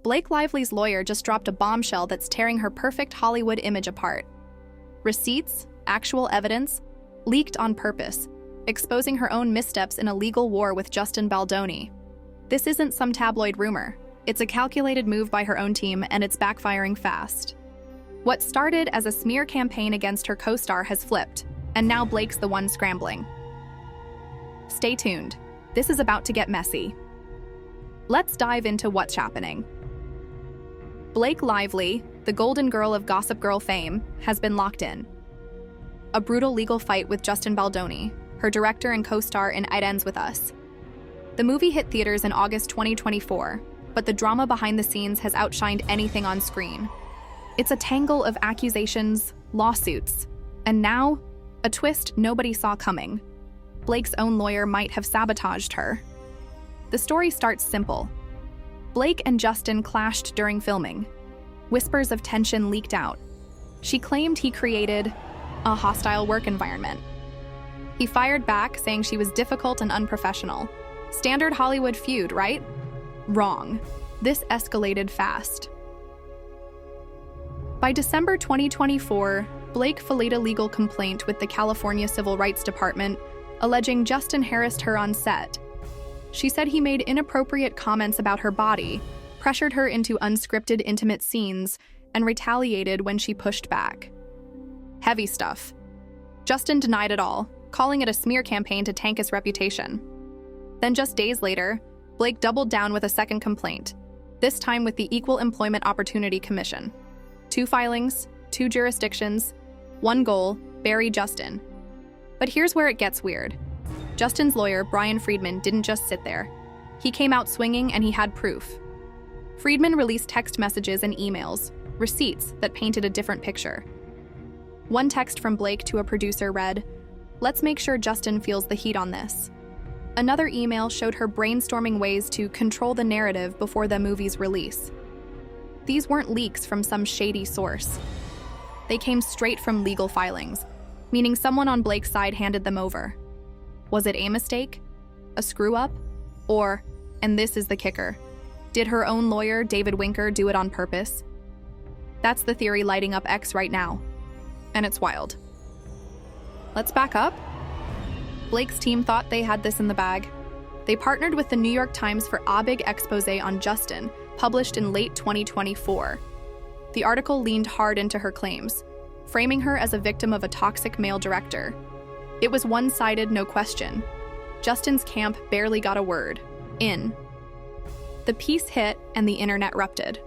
Blake Lively's lawyer just dropped a bombshell that's tearing her perfect Hollywood image apart. Receipts, actual evidence, leaked on purpose, exposing her own missteps in a legal war with Justin Baldoni. This isn't some tabloid rumor. It's a calculated move by her own team, and it's backfiring fast. What started as a smear campaign against her co-star has flipped, and now Blake's the one scrambling. Stay tuned. This is about to get messy. Let's dive into what's happening. Blake Lively, the golden girl of Gossip Girl fame, has been locked in. A brutal legal fight with Justin Baldoni, her director and co-star in It Ends With Us. The movie hit theaters in August 2024, but the drama behind the scenes has outshined anything on screen. It's a tangle of accusations, lawsuits, and now, a twist nobody saw coming. Blake's own lawyer might have sabotaged her. The story starts simple. Blake and Justin clashed during filming. Whispers of tension leaked out. She claimed he created a hostile work environment. He fired back, saying she was difficult and unprofessional. Standard Hollywood feud, right? Wrong. This escalated fast. By December 2024, Blake filed a legal complaint with the California Civil Rights Department, alleging Justin harassed her on set. She said he made inappropriate comments about her body, pressured her into unscripted intimate scenes, and retaliated when she pushed back. Heavy stuff. Justin denied it all, calling it a smear campaign to tank his reputation. Then just days later, Blake doubled down with a second complaint, this time with the Equal Employment Opportunity Commission. 2 filings, 2 jurisdictions, 1 goal, bury Justin. But here's where it gets weird. Justin's lawyer, Brian Friedman, didn't just sit there. He came out swinging, and he had proof. Friedman released text messages and emails, receipts that painted a different picture. One text from Blake to a producer read, "Let's make sure Justin feels the heat on this." Another email showed her brainstorming ways to control the narrative before the movie's release. These weren't leaks from some shady source. They came straight from legal filings, meaning someone on Blake's side handed them over. Was it a mistake? A screw-up? Or, and this is the kicker, did her own lawyer, David Winker, do it on purpose? That's the theory lighting up X right now. And it's wild. Let's back up. Blake's team thought they had this in the bag. They partnered with the New York Times for a big expose on Justin, published in late 2024. The article leaned hard into her claims, framing her as a victim of a toxic male director. It was one-sided, no question. Justin's camp barely got a word in. The piece hit and the internet erupted.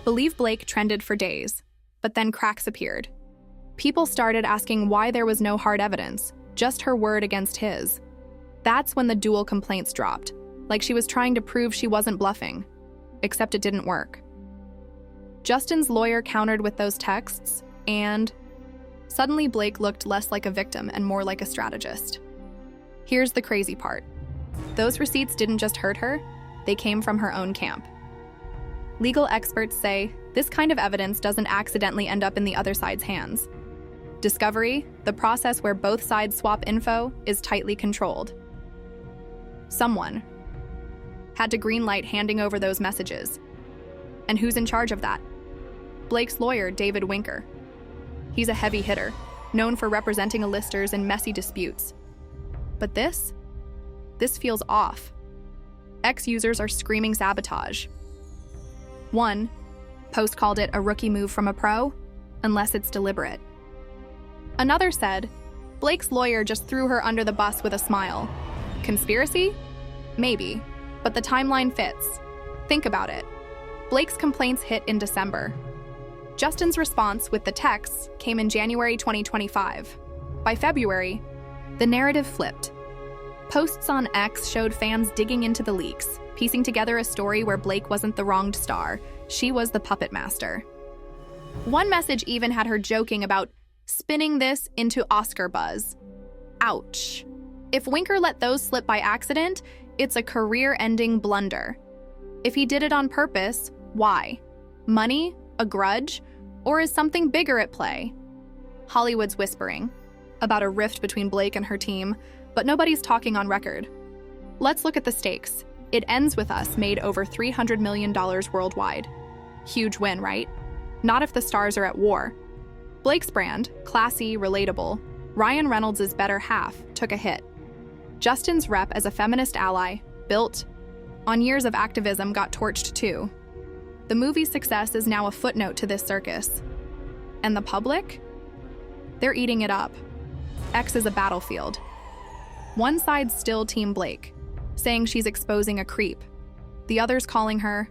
Believe Blake trended for days, but then cracks appeared. People started asking why there was no hard evidence, just her word against his. That's when the dual complaints dropped, like she was trying to prove she wasn't bluffing. Except it didn't work. Justin's lawyer countered with those texts, and suddenly Blake looked less like a victim and more like a strategist. Here's the crazy part. Those receipts didn't just hurt her, they came from her own camp. Legal experts say this kind of evidence doesn't accidentally end up in the other side's hands. Discovery, the process where both sides swap info, is tightly controlled. Someone had to greenlight handing over those messages. And who's in charge of that? Blake's lawyer, David Winker. He's a heavy hitter, known for representing A-listers in messy disputes. But this feels off. Ex-users are screaming sabotage. One post called it a rookie move from a pro, unless it's deliberate. Another said, Blake's lawyer just threw her under the bus with a smile. Conspiracy? Maybe, but the timeline fits. Think about it. Blake's complaints hit in December. Justin's response with the texts came in January 2025. By February, the narrative flipped. Posts on X showed fans digging into the leaks, piecing together a story where Blake wasn't the wronged star, she was the puppet master. One message even had her joking about spinning this into Oscar buzz. Ouch. If Winker let those slip by accident, it's a career-ending blunder. If he did it on purpose, why? Money? A grudge? Or is something bigger at play? Hollywood's whispering about a rift between Blake and her team, but nobody's talking on record. Let's look at the stakes. It Ends With Us made over $300 million worldwide. Huge win, right? Not if the stars are at war. Blake's brand, classy, relatable, Ryan Reynolds' better half, took a hit. Justin's rep as a feminist ally, built on years of activism, got torched too. The movie's success is now a footnote to this circus. And the public? They're eating it up. X is a battlefield. One side's still Team Blake, saying she's exposing a creep. The other's calling her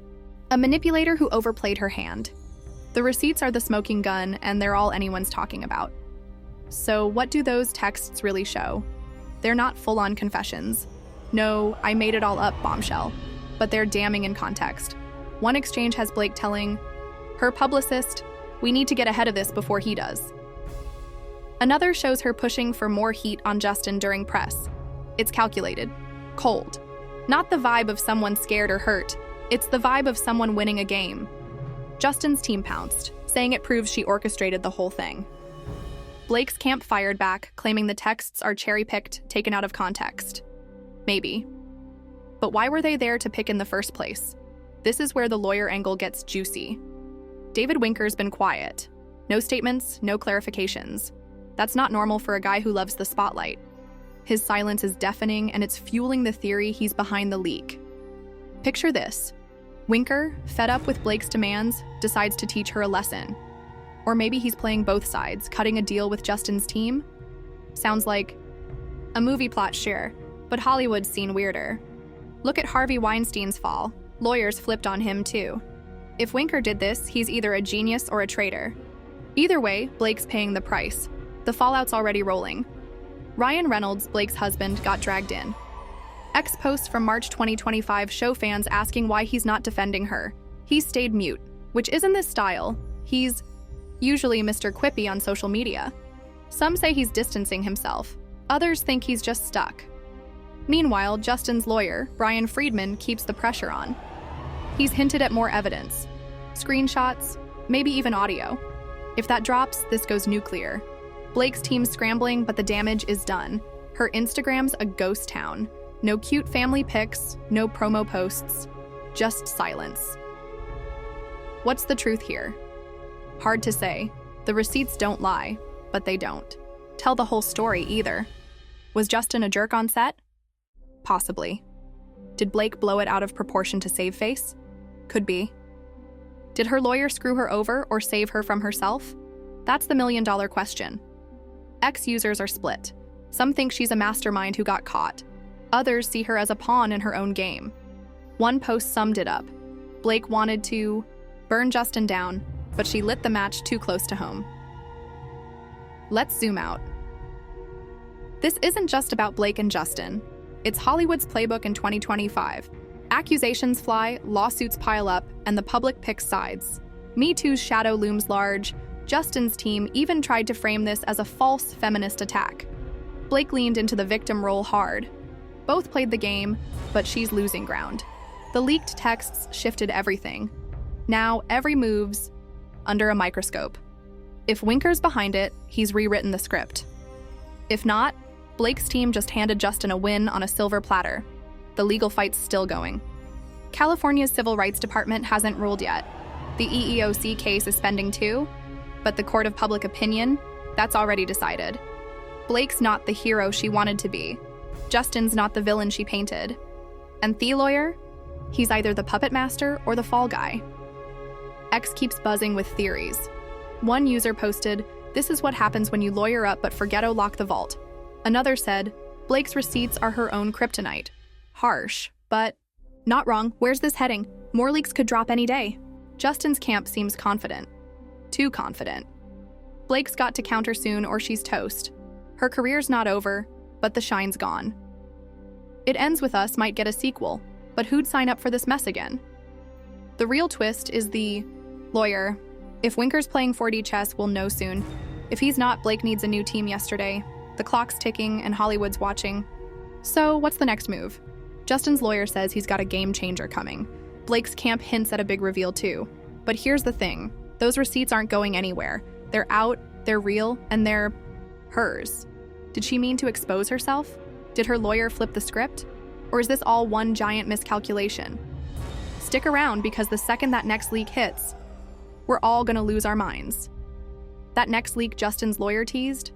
a manipulator who overplayed her hand. The receipts are the smoking gun, and they're all anyone's talking about. So what do those texts really show? They're not full-on confessions. No, I made it all up bombshell. But they're damning in context. One exchange has Blake telling her publicist, "We need to get ahead of this before he does." Another shows her pushing for more heat on Justin during press. It's calculated, cold. Not the vibe of someone scared or hurt. It's the vibe of someone winning a game. Justin's team pounced, saying it proves she orchestrated the whole thing. Blake's camp fired back, claiming the texts are cherry-picked, taken out of context. Maybe. But why were they there to pick in the first place? This is where the lawyer angle gets juicy. David Winker's been quiet. No statements, no clarifications. That's not normal for a guy who loves the spotlight. His silence is deafening, and it's fueling the theory he's behind the leak. Picture this. Winker, fed up with Blake's demands, decides to teach her a lesson. Or maybe he's playing both sides, cutting a deal with Justin's team? Sounds like a movie plot, sure, but Hollywood's seen weirder. Look at Harvey Weinstein's fall. Lawyers flipped on him too. If Winker did this, he's either a genius or a traitor. Either way, Blake's paying the price. The fallout's already rolling. Ryan Reynolds, Blake's husband, got dragged in. X posts from March 2025 show fans asking why he's not defending her. He's stayed mute, which isn't this style. He's usually Mr. Quippy on social media. Some say he's distancing himself. Others think he's just stuck. Meanwhile, Justin's lawyer, Brian Friedman, keeps the pressure on. He's hinted at more evidence. Screenshots, maybe even audio. If that drops, this goes nuclear. Blake's team's scrambling, but the damage is done. Her Instagram's a ghost town. No cute family pics, no promo posts, just silence. What's the truth here? Hard to say. The receipts don't lie, but they don't tell the whole story either. Was Justin a jerk on set? Possibly. Did Blake blow it out of proportion to save face? Could be. Did her lawyer screw her over or save her from herself? That's the million-dollar question. X users are split. Some think she's a mastermind who got caught. Others see her as a pawn in her own game. One post summed it up. Blake wanted to burn Justin down, but she lit the match too close to home. Let's zoom out. This isn't just about Blake and Justin. It's Hollywood's playbook in 2025. Accusations fly, lawsuits pile up, and the public picks sides. Me Too's shadow looms large. Justin's team even tried to frame this as a false feminist attack. Blake leaned into the victim role hard. Both played the game, but she's losing ground. The leaked texts shifted everything. Now every move's under a microscope. If Winker's behind it, he's rewritten the script. If not, Blake's team just handed Justin a win on a silver platter. The legal fight's still going. California's Civil Rights Department hasn't ruled yet. The EEOC case is pending too, but the court of public opinion, that's already decided. Blake's not the hero she wanted to be. Justin's not the villain she painted. And the lawyer? He's either the puppet master or the fall guy. X keeps buzzing with theories. One user posted, "This is what happens when you lawyer up but forget to lock the vault." Another said, "Blake's receipts are her own kryptonite." Harsh, but not wrong. Where's this heading? More leaks could drop any day. Justin's camp seems confident. Too confident. Blake's got to counter soon or she's toast. Her career's not over, but the shine's gone. It Ends With Us might get a sequel, but who'd sign up for this mess again? The real twist is the lawyer. If Winker's playing 4D chess, we'll know soon. If he's not, Blake needs a new team yesterday. The clock's ticking and Hollywood's watching. So what's the next move? Justin's lawyer says he's got a game changer coming. Blake's camp hints at a big reveal too. But here's the thing. Those receipts aren't going anywhere. They're out, they're real, and they're hers. Did she mean to expose herself? Did her lawyer flip the script? Or is this all one giant miscalculation? Stick around, because the second that next leak hits, we're all gonna lose our minds. That next leak Justin's lawyer teased?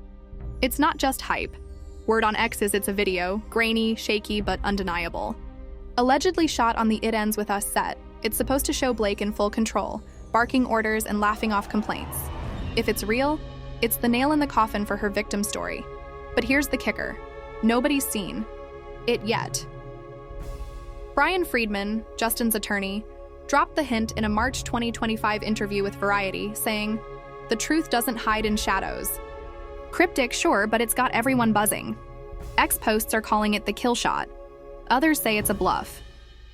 It's not just hype. Word on X is it's a video, grainy, shaky, but undeniable. Allegedly shot on the It Ends With Us set, it's supposed to show Blake in full control, barking orders and laughing off complaints. If it's real, it's the nail in the coffin for her victim story. But here's the kicker. Nobody's seen it yet. Brian Friedman, Justin's attorney, dropped the hint in a March 2025 interview with Variety, saying, "The truth doesn't hide in shadows." Cryptic, sure, but it's got everyone buzzing. X posts are calling it the kill shot. Others say it's a bluff.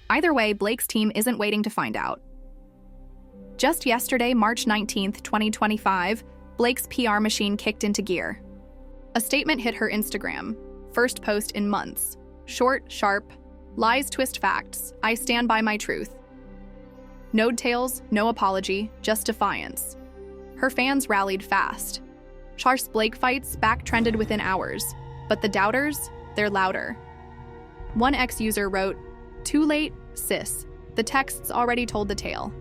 Either way, Blake's team isn't waiting to find out. Just yesterday, March 19th, 2025, Blake's PR machine kicked into gear. A statement hit her Instagram. First post in months. Short, sharp, lies twist facts. I stand by my truth. No tales, no apology, just defiance. Her fans rallied fast. Char's Blake fights back-trended within hours, but the doubters, they're louder. One ex-user wrote, "Too late, sis. The texts already told the tale."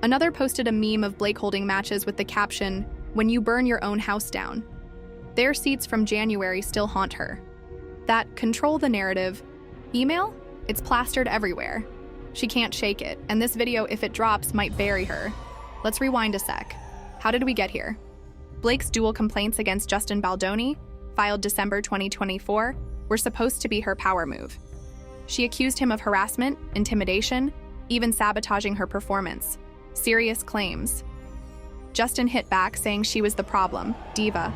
Another posted a meme of Blake holding matches with the caption, "When you burn your own house down." Their seats from January still haunt her. That control the narrative email? It's plastered everywhere. She can't shake it, and this video, if it drops, might bury her. Let's rewind a sec. How did we get here? Blake's dual complaints against Justin Baldoni, filed December 2024, were supposed to be her power move. She accused him of harassment, intimidation, even sabotaging her performance. Serious claims. Justin hit back, saying she was the problem, diva,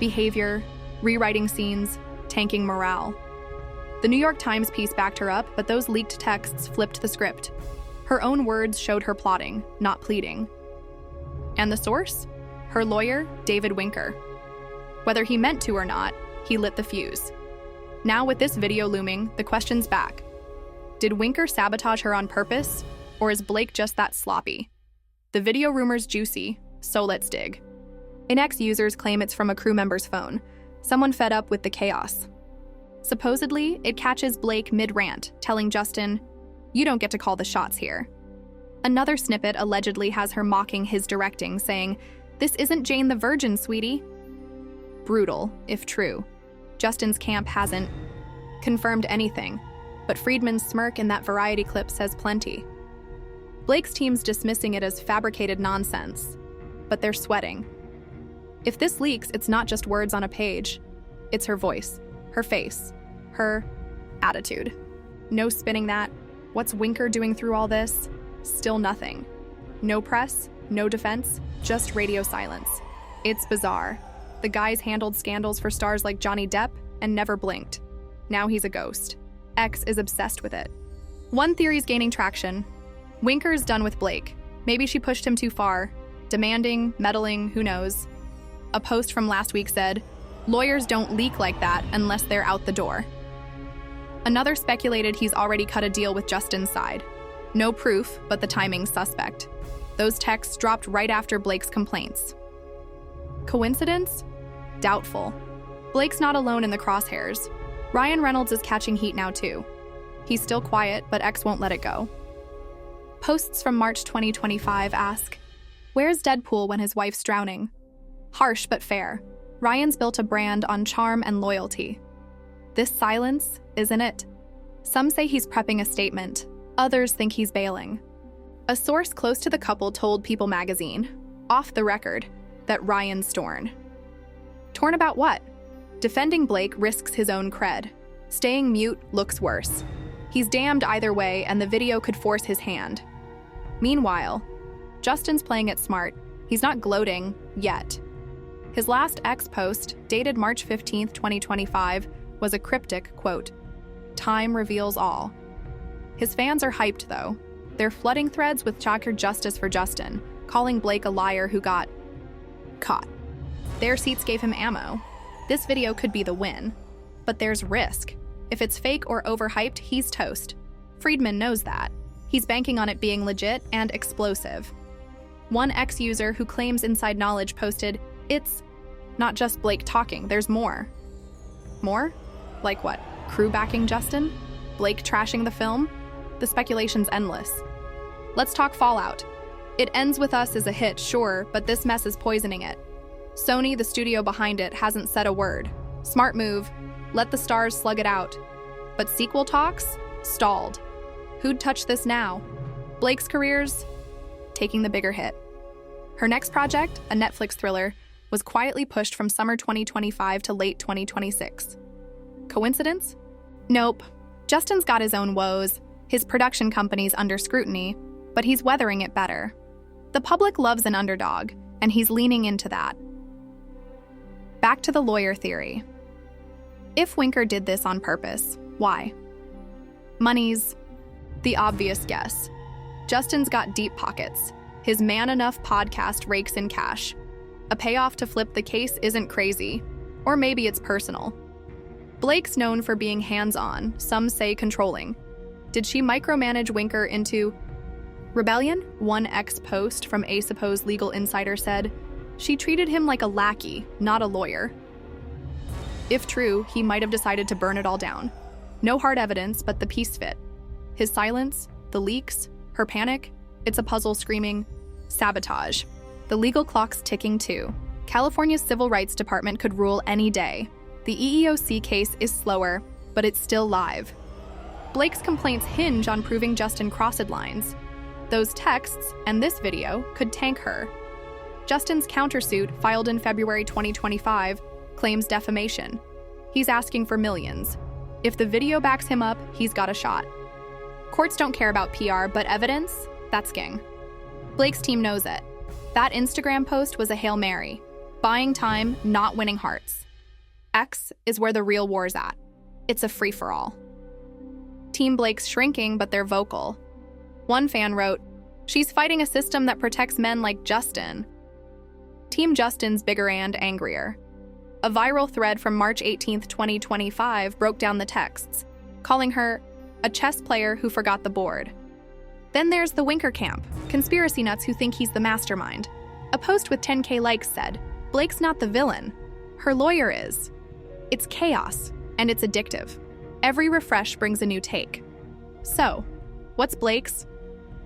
behavior, rewriting scenes, tanking morale. The New York Times piece backed her up, but those leaked texts flipped the script. Her own words showed her plotting, not pleading. And the source? Her lawyer, David Winker. Whether he meant to or not, he lit the fuse. Now with this video looming, the question's back. Did Winker sabotage her on purpose, or is Blake just that sloppy? The video rumor's juicy, so let's dig. Inex users claim it's from a crew member's phone, someone fed up with the chaos. Supposedly, it catches Blake mid-rant, telling Justin, "You don't get to call the shots here." Another snippet allegedly has her mocking his directing, saying, "This isn't Jane the Virgin, sweetie." Brutal, if true. Justin's camp hasn't confirmed anything, but Friedman's smirk in that Variety clip says plenty. Blake's team's dismissing it as fabricated nonsense, but they're sweating. If this leaks, it's not just words on a page. It's her voice, her face, her attitude. No spinning that. What's Winker doing through all this? Still nothing. No press, no defense, just radio silence. It's bizarre. The guy's handled scandals for stars like Johnny Depp and never blinked. Now he's a ghost. X is obsessed with it. One theory's gaining traction. Winker's done with Blake. Maybe she pushed him too far. Demanding, meddling, who knows. A post from last week said, "Lawyers don't leak like that unless they're out the door." Another speculated he's already cut a deal with Justin's side. No proof, but the timing's suspect. Those texts dropped right after Blake's complaints. Coincidence? Doubtful. Blake's not alone in the crosshairs. Ryan Reynolds is catching heat now too. He's still quiet, but X won't let it go. Posts from March 2025 ask, "Where's Deadpool when his wife's drowning?" Harsh but fair. Ryan's built a brand on charm and loyalty. This silence isn't it. Some say he's prepping a statement. Others think he's bailing. A source close to the couple told People magazine, off the record, that Ryan's torn. Torn about what? Defending Blake risks his own cred. Staying mute looks worse. He's damned either way, and the video could force his hand. Meanwhile, Justin's playing it smart. He's not gloating yet. His last X post, dated March 15th, 2025, was a cryptic quote, "Time reveals all." His fans are hyped, though. They're flooding threads with chakra justice for Justin, calling Blake a liar who got caught. Their seats gave him ammo. This video could be the win. But there's risk. If it's fake or overhyped, he's toast. Friedman knows that. He's banking on it being legit and explosive. One ex-user who claims inside knowledge posted, "It's not just Blake talking, there's more." More? Like what? Crew backing Justin? Blake trashing the film? The speculation's endless. Let's talk fallout. It Ends With Us is a hit, sure, but this mess is poisoning it. Sony, the studio behind it, hasn't said a word. Smart move. Let the stars slug it out. But sequel talks? Stalled. Who'd touch this now? Blake's career's taking the bigger hit. Her next project, a Netflix thriller, was quietly pushed from summer 2025 to late 2026. Coincidence? Nope. Justin's got his own woes. His production company's under scrutiny, but he's weathering it better. The public loves an underdog, and he's leaning into that. Back to the lawyer theory. If Winker did this on purpose, why? Money's the obvious guess. Justin's got deep pockets. His Man Enough podcast rakes in cash. A payoff to flip the case isn't crazy. Or maybe it's personal. Blake's known for being hands-on, some say controlling. Did she micromanage Winker into rebellion? One ex-post from a supposed legal insider said, she treated him like a lackey, not a lawyer. If true, he might have decided to burn it all down. No hard evidence, but the piece fit. His silence, the leaks, her panic, it's a puzzle screaming, sabotage. The legal clock's ticking too. California's Civil Rights Department could rule any day. The EEOC case is slower, but it's still live. Blake's complaints hinge on proving Justin crossed lines. Those texts and this video could tank her. Justin's countersuit, filed in February 2025, claims defamation. He's asking for millions. If the video backs him up, he's got a shot. Courts don't care about PR, but evidence? That's king. Blake's team knows it. That Instagram post was a Hail Mary. Buying time, not winning hearts. X is where the real war's at. It's a free-for-all. Team Blake's shrinking, but they're vocal. One fan wrote, she's fighting a system that protects men like Justin. Team Justin's bigger and angrier. A viral thread from March 18, 2025 broke down the texts, calling her a chess player who forgot the board. Then there's the Winker camp, conspiracy nuts who think he's the mastermind. A post with 10K likes said, Blake's not the villain. Her lawyer is. It's chaos, and it's addictive. Every refresh brings a new take. So, what's Blake's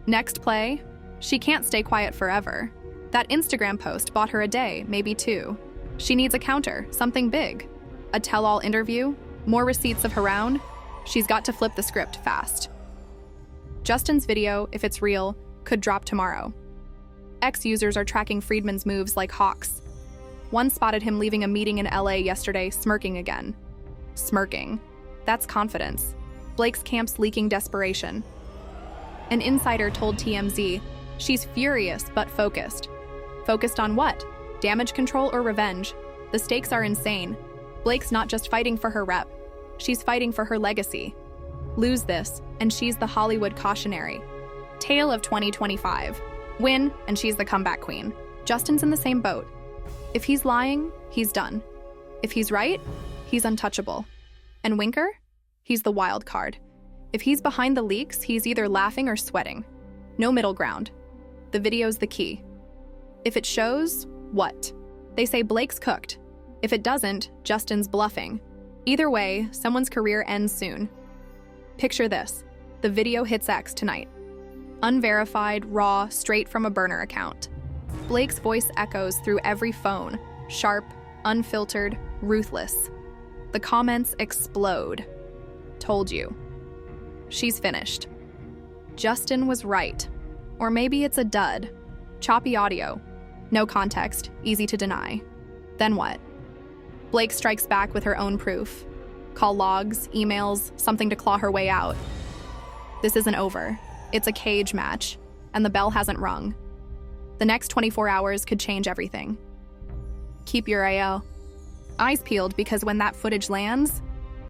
next play? She can't stay quiet forever. That Instagram post bought her a day, maybe two. She needs a counter, something big. A tell-all interview, more receipts of her own. She's got to flip the script fast. Justin's video, if it's real, could drop tomorrow. Ex-users are tracking Friedman's moves like hawks. One spotted him leaving a meeting in LA yesterday, smirking again. Smirking. That's confidence. Blake's camp's leaking desperation. An insider told TMZ, she's furious but focused. Focused on what? Damage control or revenge? The stakes are insane. Blake's not just fighting for her rep. She's fighting for her legacy. Lose this, and she's the Hollywood cautionary. Tale of 2025. Win, and she's the comeback queen. Justin's in the same boat. If he's lying, he's done. If he's right, he's untouchable. And Winker? He's the wild card. If he's behind the leaks, he's either laughing or sweating. No middle ground. The video's the key. If it shows, what? They say Blake's cooked. If it doesn't, Justin's bluffing. Either way, someone's career ends soon. Picture this. The video hits X tonight. Unverified, raw, straight from a burner account. Blake's voice echoes through every phone, sharp, unfiltered, ruthless. The comments explode. Told you. She's finished. Justin was right. Or maybe it's a dud. Choppy audio. No context, easy to deny. Then what? Blake strikes back with her own proof. Call logs, emails, something to claw her way out. This isn't over. It's a cage match, and the bell hasn't rung. The next 24 hours could change everything. Keep your eyes peeled, because when that footage lands,